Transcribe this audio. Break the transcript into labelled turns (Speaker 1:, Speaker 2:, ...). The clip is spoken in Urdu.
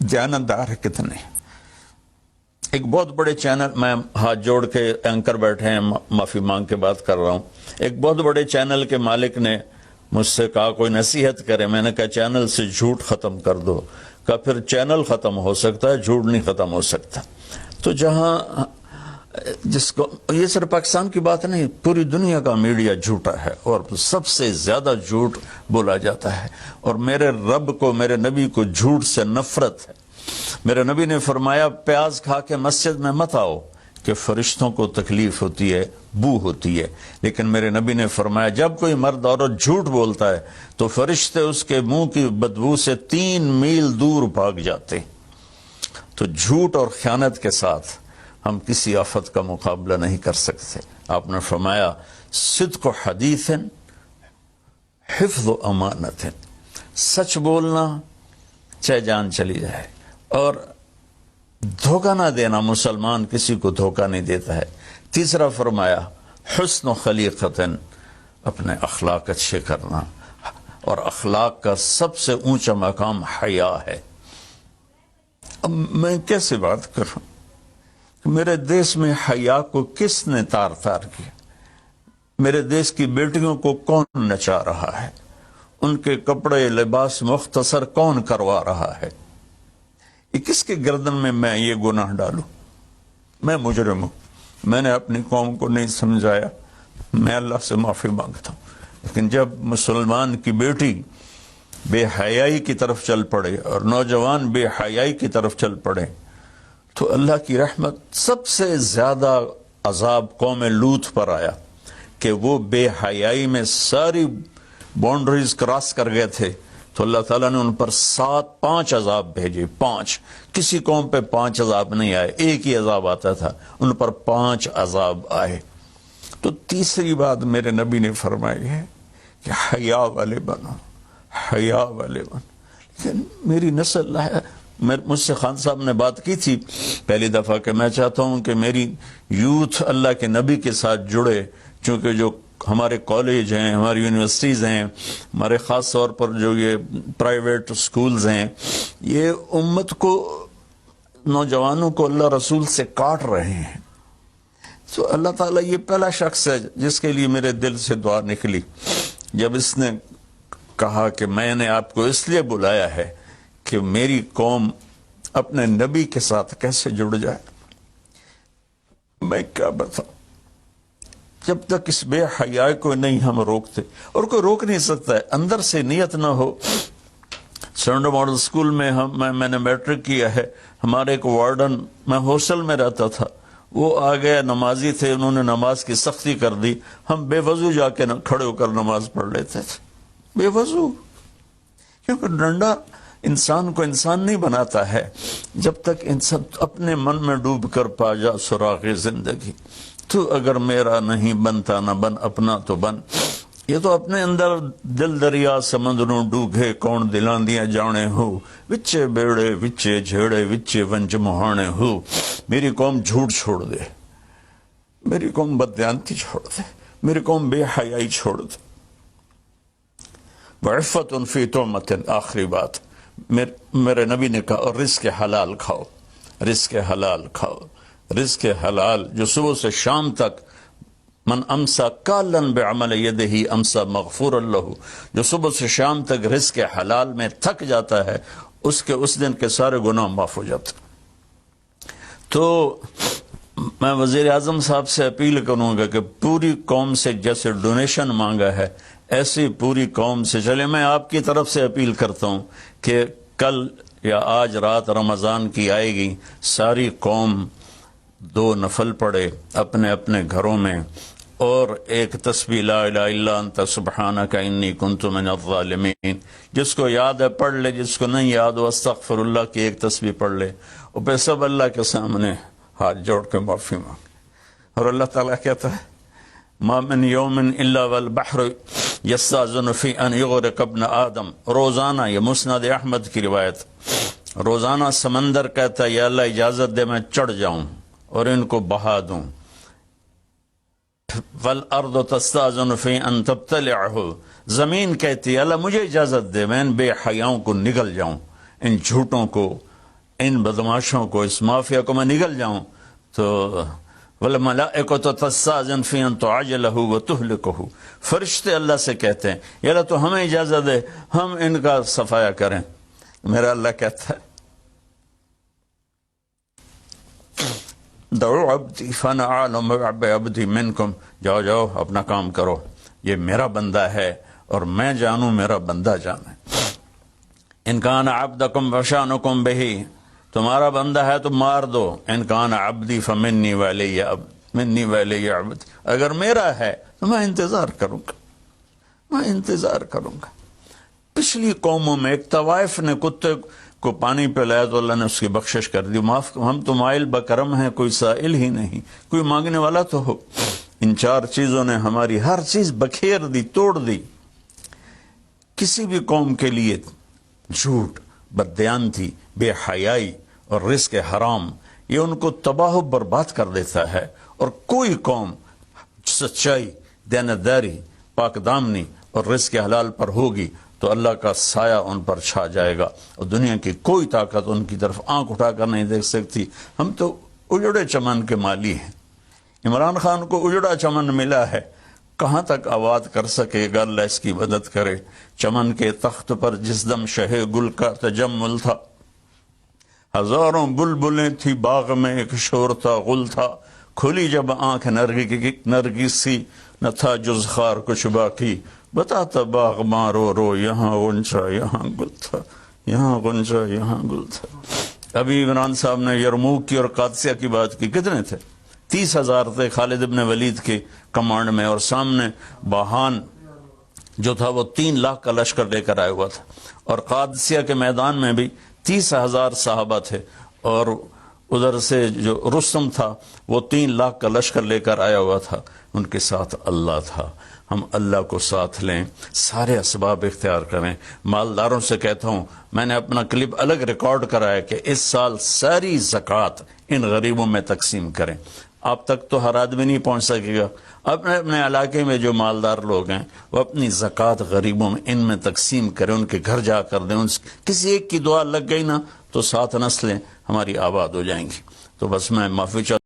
Speaker 1: دیانتدار ہے کتنے. ایک بہت بڑے چینل، میں ہاتھ جوڑ کے اینکر بیٹھے ہیں، معافی مانگ کے بات کر رہا ہوں، ایک بہت بڑے چینل کے مالک نے مجھ سے کہا کوئی نصیحت کرے. میں نے کہا چینل سے جھوٹ ختم کر دو. کہا پھر چینل ختم ہو سکتا ہے، جھوٹ نہیں ختم ہو سکتا. تو جہاں جس کو، یہ صرف پاکستان کی بات نہیں، پوری دنیا کا میڈیا جھوٹا ہے اور سب سے زیادہ جھوٹ بولا جاتا ہے. اور میرے رب کو، میرے نبی کو جھوٹ سے نفرت ہے. میرے نبی نے فرمایا پیاز کھا کے مسجد میں مت آؤ کہ فرشتوں کو تکلیف ہوتی ہے، بو ہوتی ہے. لیکن میرے نبی نے فرمایا جب کوئی مرد عورت جھوٹ بولتا ہے تو فرشتے اس کے منہ کی بدبو سے 3 میل دور بھاگ جاتے. تو جھوٹ اور خیانت کے ساتھ ہم کسی آفت کا مقابلہ نہیں کر سکتے. آپ نے فرمایا صدق و حدیث حفظ و امانت، سچ بولنا چاہے جان چلی جائے، اور دھوکہ نہ دینا. مسلمان کسی کو دھوکہ نہیں دیتا ہے. تیسرا فرمایا حسن و خلیقت، اپنے اخلاق اچھے کرنا، اور اخلاق کا سب سے اونچا مقام حیا ہے. اب میں کیسے بات کروں؟ میرے دیش میں حیا کو کس نے تار کیا؟ میرے دیش کی بیٹیوں کو کون نچا رہا ہے؟ ان کے کپڑے لباس مختصر کون کروا رہا ہے؟ یہ کس کے گردن میں یہ گناہ ڈالوں؟ میں مجرم ہوں، میں نے اپنی قوم کو نہیں سمجھایا، میں اللہ سے معافی مانگتا ہوں. لیکن جب مسلمان کی بیٹی بے حیائی کی طرف چل پڑے اور نوجوان بے حیائی کی طرف چل پڑے تو اللہ کی رحمت. سب سے زیادہ عذاب قوم لوط پر آیا کہ وہ بے حیائی میں ساری باؤنڈریز کراس کر گئے تھے. تو اللہ تعالیٰ نے ان پر 5 عذاب بھیجے. 5، کسی قوم پہ 5 عذاب نہیں آئے، ایک ہی عذاب آتا تھا، ان پر 5 عذاب آئے. تو تیسری بات میرے نبی نے فرمائی ہے کہ حیا والے بنو، حیا والے بنو. لیکن میری نسل ہے، مجھ سے خان صاحب نے بات کی تھی پہلی دفعہ کہ میں چاہتا ہوں کہ میری یوتھ اللہ کے نبی کے ساتھ جڑے، چونکہ جو ہمارے کالج ہیں، ہماری یونیورسٹیز ہیں، ہمارے خاص طور پر جو یہ پرائیویٹ سکولز ہیں، یہ امت کو، نوجوانوں کو اللہ رسول سے کاٹ رہے ہیں. تو اللہ تعالیٰ یہ پہلا شخص ہے جس کے لیے میرے دل سے دعا نکلی جب اس نے کہا کہ میں نے آپ کو اس لیے بلایا ہے کہ میری قوم اپنے نبی کے ساتھ کیسے جڑ جائے. میں کیا بتاؤں، جب تک اس بے حیائی کو نہیں ہم روکتے، اور کوئی روک نہیں سکتا ہے، اندر سے نیت نہ ہو. سرنڈو ماڈل سکول میں میں نے میٹرک کیا ہے. ہمارے ایک وارڈن، میں ہاسٹل میں رہتا تھا، وہ آ گیا، نمازی تھے، انہوں نے نماز کی سختی کر دی. ہم بے وضو جا کے کھڑے ہو کر نماز پڑھ لیتے تھے، بے وضو. کیونکہ ڈنڈا انسان کو انسان نہیں بناتا ہے جب تک انسان اپنے من میں ڈوب کر پا جا سراغ زندگی. تو اگر میرا نہیں بنتا نہ بن، اپنا تو بن. یہ تو اپنے اندر دل دریا سمندروں ڈوگے کون دلان دیا جانے ہو، وچے بیڑے وچے جھیڑے وچے ونج مہانے ہو. میری قوم جھوٹ چھوڑ دے، میری قوم بددیانتی چھوڑ دے، میری قوم بے حیائی چھوڑ دے. وعفت فی تہمت، آخری بات میرے نبی نے کہا رزق حلال کھاؤ، رزق حلال کھاؤ. رزق حلال جو صبح سے شام تک، من امسا کالن بعمل یدہ امسا مغفور له، جو صبح سے شام تک رزق حلال میں تھک جاتا ہے اس دن کے سارے گناہ معاف ہو جاتے. تو میں وزیر اعظم صاحب سے اپیل کروں گا کہ پوری قوم سے جیسے ڈونیشن مانگا ہے ایسی پوری قوم سے چلے. میں آپ کی طرف سے اپیل کرتا ہوں کہ کل یا آج رات رمضان کی آئے گی، ساری قوم 2 نفل پڑھے اپنے اپنے گھروں میں، اور ایک تسبیح لا الہ الا انت سبحانک انی کنت من الظالمین. جس کو یاد ہے پڑھ لے، جس کو نہیں یاد ہو استغفر اللہ کی ایک تسبیح پڑھ لے، اور پھر سب اللہ کے سامنے ہاتھ جوڑ کے معافی مانگ. اور اللہ تعالیٰ کہتا ہے ما من یوم الا والبحر یستاذن فی ان یغرق ابن آدم. روزانہ، یہ مسند احمد کی روایت، روزانہ سمندر کہتا ہے یا اللہ اجازت دے میں چڑھ جاؤں اور ان کو بہا دوں. والارض تستاذن فی ان تبتلعہ، زمین کہتی ہے اللہ مجھے اجازت دے میں ان بے حیاؤں کو نگل جاؤں، ان جھوٹوں کو ان بدماشوں کو، اس مافیا کو میں نگل جاؤں تو وَالْمَلَائِكَةُ تَسْتَأْذِنُ فِي أَن تُعَجِّلَهُ وَتُهْلِكَهُ، فرشتے اللہ سے کہتے ہیں یا اللہ تو ہمیں اجازت دے ہم ان کا صفایا کریں. میرا اللہ کہتا ہے دعوا عبدی فانا اعلم بعبدی منکم، جاؤ جاؤ اپنا کام کرو، یہ میرا بندہ ہے اور میں جانوں میرا بندہ جانے. ان کان عبدکم فشانکم بہی، تمہارا بندہ ہے تو مار دو. ان کان عبدی فمنی ولی منی ولی عبد، اگر میرا ہے تو میں انتظار کروں گا، میں انتظار کروں گا. پچھلی قوموں میں ایک طوائف نے کتے کو پانی پلایا تو اللہ نے اس کی بخشش کر دی. معاف، ہم تو مائل بکرم ہیں، کوئی سائل ہی نہیں، کوئی مانگنے والا تو ہو. ان 4 چیزوں نے ہماری ہر چیز بکھیر دی، توڑ دی. کسی بھی قوم کے لیے جھوٹ، بددیانتی، بے حیائی اور رزق حرام یہ ان کو تباہ و برباد کر دیتا ہے. اور کوئی قوم سچائی، دیانتداری، پاک دامنی اور رزق حلال پر ہوگی تو اللہ کا سایہ ان پر چھا جائے گا اور دنیا کی کوئی طاقت ان کی طرف آنکھ اٹھا کر نہیں دیکھ سکتی. ہم تو اجڑے چمن کے مالی ہیں. عمران خان کو اجڑا چمن ملا ہے، کہاں تک آباد کر سکے گا، اللہ اس کی مدد کرے. چمن کے تخت پر جس دم شہ گل کا تجمل تھا، ہزاروں بلبلیں تھی باغ میں، ایک شور تھا، غل تھا. کھلی جب آنکھ نرگس سی، نہ تھا جز خار کچھ باقی. بتاتا باغ مارو رو، یہاں غنچہ یہاں گل تھا، یہاں غنچہ یہاں گل تھا. ابھی عمران صاحب نے یرموک کی اور قادسیہ کی بات کی. کتنے تھے؟ 30,000 تھے خالد ابن ولید کے کمانڈ میں، اور سامنے باہان جو تھا وہ 3 لاکھ کا لشکر لے کر آیا ہوا تھا. اور قادسیہ کے میدان میں بھی 30,000 صحابہ تھے، اور ادھر سے جو رستم تھا وہ 3 لاکھ کا لشکر لے کر آیا ہوا تھا. ان کے ساتھ اللہ تھا. ہم اللہ کو ساتھ لیں، سارے اسباب اختیار کریں. مالداروں سے کہتا ہوں، میں نے اپنا کلپ الگ ریکارڈ کرا ہے کہ اس سال ساری زکوٰۃ ان غریبوں میں تقسیم کریں. آپ تک تو ہر آدمی نہیں پہنچ سکے گا. اپنے اپنے علاقے میں جو مالدار لوگ ہیں وہ اپنی زکوٰۃ غریبوں میں ان میں تقسیم کریں، ان کے گھر جا کر دیں. کسی ایک کی دعا لگ گئی نا تو 7 نسلیں ہماری آباد ہو جائیں گی. تو بس میں معافی چاہتا ہوں.